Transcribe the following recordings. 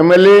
MLA,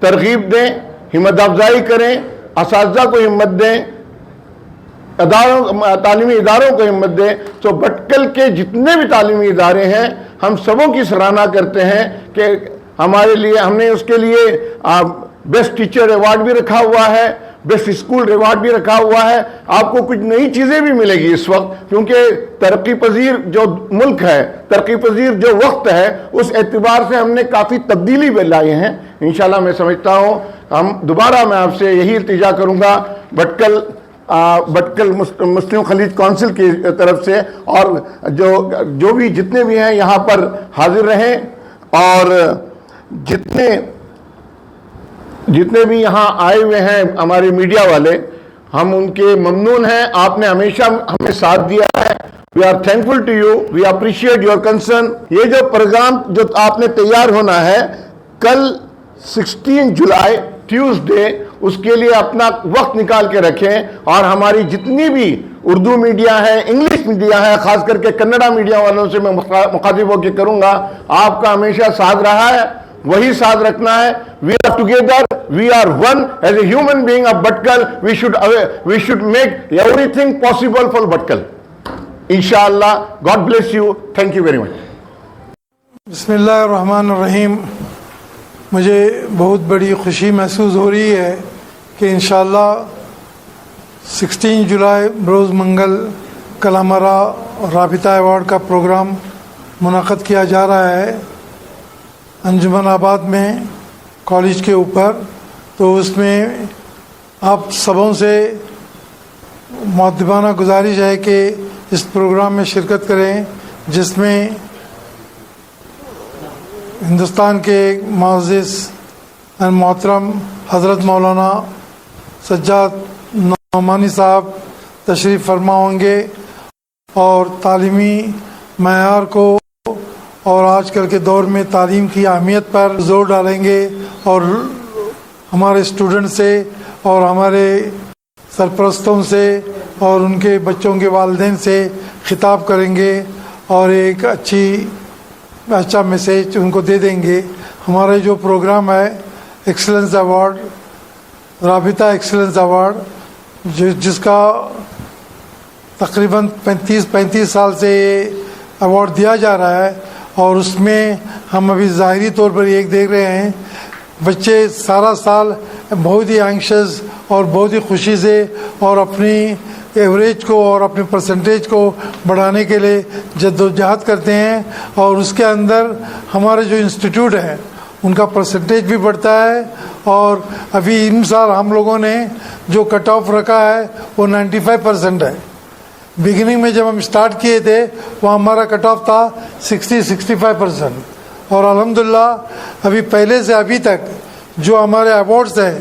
ترغیب دیں, ہمت افزائی کریں, اساتذہ کو ہمت دیں, تعلیمی اداروں کو ہمت دیں. تو بٹکل کے جتنے بھی تعلیمی ادارے ہیں ہم سبوں کی سراہنا کرتے ہیں کہ ہمارے لیے ہم نے اس کے لیے بیسٹ ٹیچر ایوارڈ بھی رکھا ہوا ہے, بیسٹ اسکول ایوارڈ بھی رکھا ہوا ہے. آپ کو کچھ نئی چیزیں بھی ملے گی اس وقت, کیونکہ ترقی پذیر جو ملک ہے, ترقی پذیر جو وقت ہے, اس اعتبار سے ہم نے کافی تبدیلی بھی لائے ہیں. انشاءاللہ میں سمجھتا ہوں دوبارہ میں آپ سے یہی التجا کروں گا بٹکل مسلم خلیج کونسل کی طرف سے, اور جو بھی جتنے بھی ہیں یہاں پر حاضر رہیں, اور جتنے بھی یہاں آئے ہوئے ہیں ہمارے میڈیا والے, ہم ان کے ممنون ہیں. آپ نے ہمیشہ ہمیں ساتھ دیا ہے. We are thankful to you, we appreciate your concern. یہ جو پروگرام جو آپ نے تیار ہونا ہے کل 16 جولائی ٹیوزڈے, اس کے لیے اپنا وقت نکال کے رکھیں, اور ہماری جتنی بھی اردو میڈیا ہے, انگلش میڈیا ہے, خاص کر کے کنڑا میڈیا والوں سے میں مخاطب ہو کے کروں گا, آپ کا ہمیشہ ساتھ رہا ہے, وہی ساتھ رکھنا ہے. We are together, we are one as a human being of Bhatkal. We should make everything possible for Bhatkal. انشاءاللہ. God bless you. Thank you very much. بسم اللہ الرحمن الرحیم. مجھے بہت بڑی خوشی محسوس ہو رہی ہے کہ انشاءاللہ 16 جولائی بروز منگل کل ہمارا رابطہ ایوارڈ کا پروگرام منعقد کیا جا رہا ہے انجمن آباد میں کالج کے اوپر. تو اس میں آپ سبوں سے مؤدبانہ گزارش ہے کہ اس پروگرام میں شرکت کریں, جس میں ہندوستان کے معزز محترم حضرت مولانا سجاد نعمانی صاحب تشریف فرما ہوں گے, اور تعلیمی معیار کو اور آج کل کے دور میں تعلیم کی اہمیت پر زور ڈالیں گے, اور ہمارے اسٹوڈنٹ سے اور ہمارے سرپرستوں سے اور ان کے بچوں کے والدین سے خطاب کریں گے, اور ایک اچھا میسیج ان کو دے دیں گے. ہمارا جو پروگرام ہے ایکسلنس ایوارڈ, رابطہ ایکسلنس ایوارڈ, جس کا تقریباً 35 سال سے یہ ایوارڈ دیا جا رہا ہے, اور اس میں ہم ابھی ظاہری طور پر ایک دیکھ رہے ہیں بچے سارا سال بہت ہی اینکشس اور بہت ہی خوشی سے اور اپنی ایوریج کو اور اپنے پرسنٹیج کو بڑھانے کے لیے جدوجہد کرتے ہیں, اور اس کے اندر ہمارے جو انسٹیٹیوٹ ہیں ان کا پرسنٹیج بھی بڑھتا ہے. اور ابھی ان سال ہم لوگوں نے جو کٹ آف رکھا ہے وہ 95% ہے. بگننگ میں جب ہم اسٹارٹ کیے تھے وہ ہمارا کٹ آف تھا 60-65%, اور الحمدللہ ابھی پہلے سے ابھی تک جو ہمارے ایوارڈس ہیں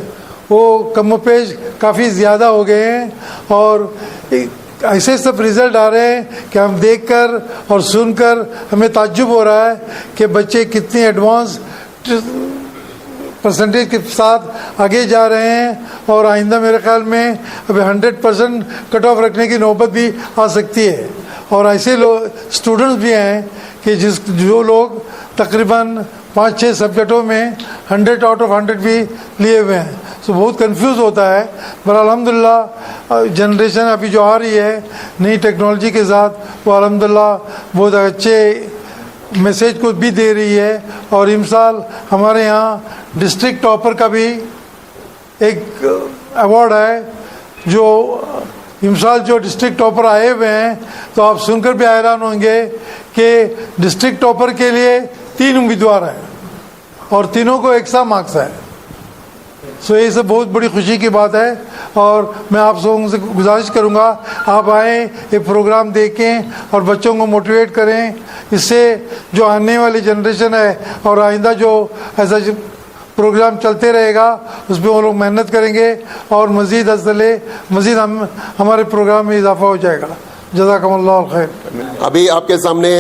وہ کم و پیش کافی زیادہ ہو گئے ہیں, اور ایسے سب رزلٹ آ رہے ہیں کہ ہم دیکھ کر اور سن کر ہمیں تعجب ہو رہا ہے کہ بچے کتنی ایڈوانس پرسنٹیج کے ساتھ آگے جا رہے ہیں, اور آئندہ میرے خیال میں ابھی 100% کٹ آف رکھنے کی نوبت بھی آ سکتی ہے. اور ایسے اسٹوڈنٹس بھی ہیں کہ جو لوگ تقریباً 5-6 سبجیکٹوں میں 100 آؤٹ آف 100 بھی لیے ہوئے ہیں. تو بہت کنفیوز ہوتا ہے, پر الحمدللہ جنریشن ابھی جو آ رہی ہے نئی ٹیکنالوجی کے ساتھ وہ الحمدللہ بہت اچھے میسیج کو بھی دے رہی ہے. اور امسال ہمارے یہاں ڈسٹرکٹ ٹاپر کا بھی ایک ایوارڈ ہے, جو امسال جو ڈسٹرکٹ ٹاپر آئے ہوئے ہیں تو آپ سن کر بھی حیران ہوں گے کہ ڈسٹرکٹ ٹاپر کے لیے 3 امیدوار ہیں اور تینوں کو 100 مارکس ہے. سو یہ سب بہت بڑی خوشی کی بات ہے, اور میں آپ لوگوں سے گزارش کروں گا آپ آئیں, یہ پروگرام دیکھیں اور بچوں کو موٹیویٹ کریں. اس سے جو آنے والی جنریشن ہے اور آئندہ جو ایسا پروگرام چلتے رہے گا اس پہ وہ لوگ محنت کریں گے, اور مزید مزید ہمارے پروگرام میں اضافہ ہو جائے گا. جزاکم اللہ خیر. ابھی آپ کے سامنے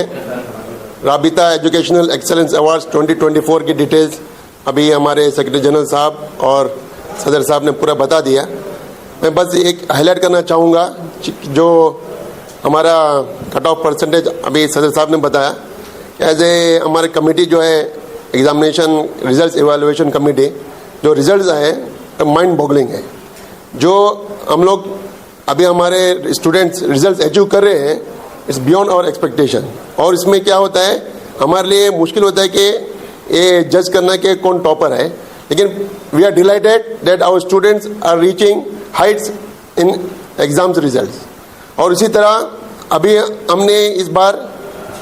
رابطہ ایجوکیشنل ایکسلنس ایوارڈز 2024 کی ڈیٹیلز ابھی ہمارے سیکرٹری جنرل صاحب اور صدر صاحب نے پورا بتا دیا. میں بس ایک ہائی لائٹ کرنا چاہوں گا جو ہمارا کٹ آف پرسنٹیج ابھی صدر صاحب نے بتایا. ایز اے ہماری کمیٹی جو ہے ایگزامینیشن ریزلٹس ایویلویشن کمیٹی, جو ریزلٹس آئے ہیں مائنڈ بوگلنگ ہے. جو ہم لوگ ابھی ہمارے اسٹوڈنٹس ریزلٹس اچیو کر رہے ہیں اٹس بیونڈ آور ایکسپیکٹیشن. اور اس میں کیا ہوتا ہے ہمارے لیے مشکل ہوتا ہے کہ یہ جج کرنا کہ کون ٹاپر ہے, لیکن we are delighted that our students are reaching heights in exams results. اور اسی طرح ابھی ہم نے اس بار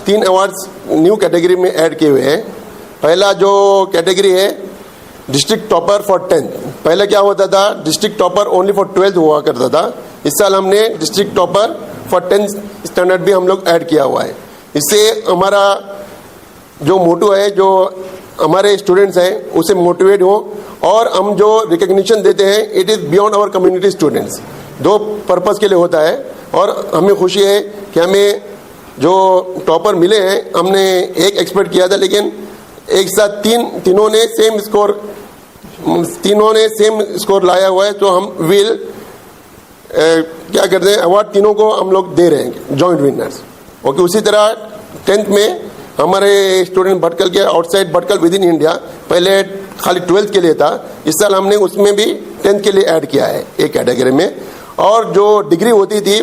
3 ایوارڈس نیو کیٹیگری میں ایڈ کیے ہوئے ہیں. پہلا جو کیٹیگری ہے ڈسٹرکٹ ٹاپر فار 10th. پہلے کیا ہوتا تھا district topper only for 12th ہوا کرتا تھا. اس سال ہم نے district topper for 10th standard بھی ہم لوگ ایڈ کیا ہوا ہے. اس سے ہمارا جو موٹو ہے, جو ہمارے اسٹوڈنٹس ہیں اسے موٹیویٹ ہوں, اور ہم جو ریکگنیشن دیتے ہیں it is beyond our community students. 2 purpose کے لیے ہوتا ہے, اور ہمیں خوشی ہے کہ ہمیں جو ٹاپر ملے ہیں ہم نے ایک ایکسپیکٹ کیا تھا, لیکن ایک ساتھ تینوں نے سیم اسکور لایا ہوا ہے. تو ہم ول کیا کرتے ہیں ایوارڈ تینوں کو ہم لوگ دے رہے ہیں جوائنٹ ونرس. اوکے. اسی طرح 10th میں ہمارے اسٹوڈنٹ بھٹکل کے outside Bhatkal within India پہلے خالی 12th کے لیے تھا, اس سال ہم نے اس میں بھی 10th کے لیے ایڈ کیا ہے ایک کیٹیگری میں. اور جو ڈگری ہوتی تھی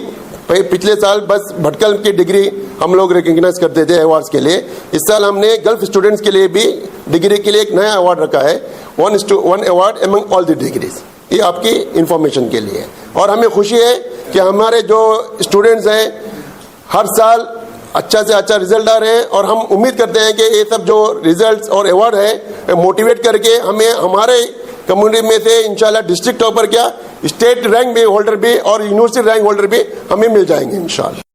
پچھلے سال بس بھٹکل کی ڈگری ہم لوگ ریکگنائز کرتے تھے ایوارڈس کے لیے, اس سال ہم نے گلف اسٹوڈنٹس کے لیے بھی ڈگری کے لیے ایک نیا ایوارڈ رکھا ہے, 1:1 ایوارڈ امنگ آل دی ڈگریز. یہ آپ کی انفارمیشن کے لیے. اور ہمیں خوشی ہے کہ ہمارے جو اسٹوڈنٹس ہیں ہر سال اچھا سے اچھا رزلٹ آ رہے ہیں, اور ہم امید کرتے ہیں کہ یہ سب جو ریزلٹس اور ایوارڈ ہے موٹیویٹ کر کے ہمیں ہمارے کمیونٹی میں سے انشاءاللہ ڈسٹرکٹ ٹاپر کیا اسٹیٹ رینک بھی ہولڈر بھی اور یونیورسٹی رینک ہولڈر بھی ہمیں مل جائیں گے انشاءاللہ.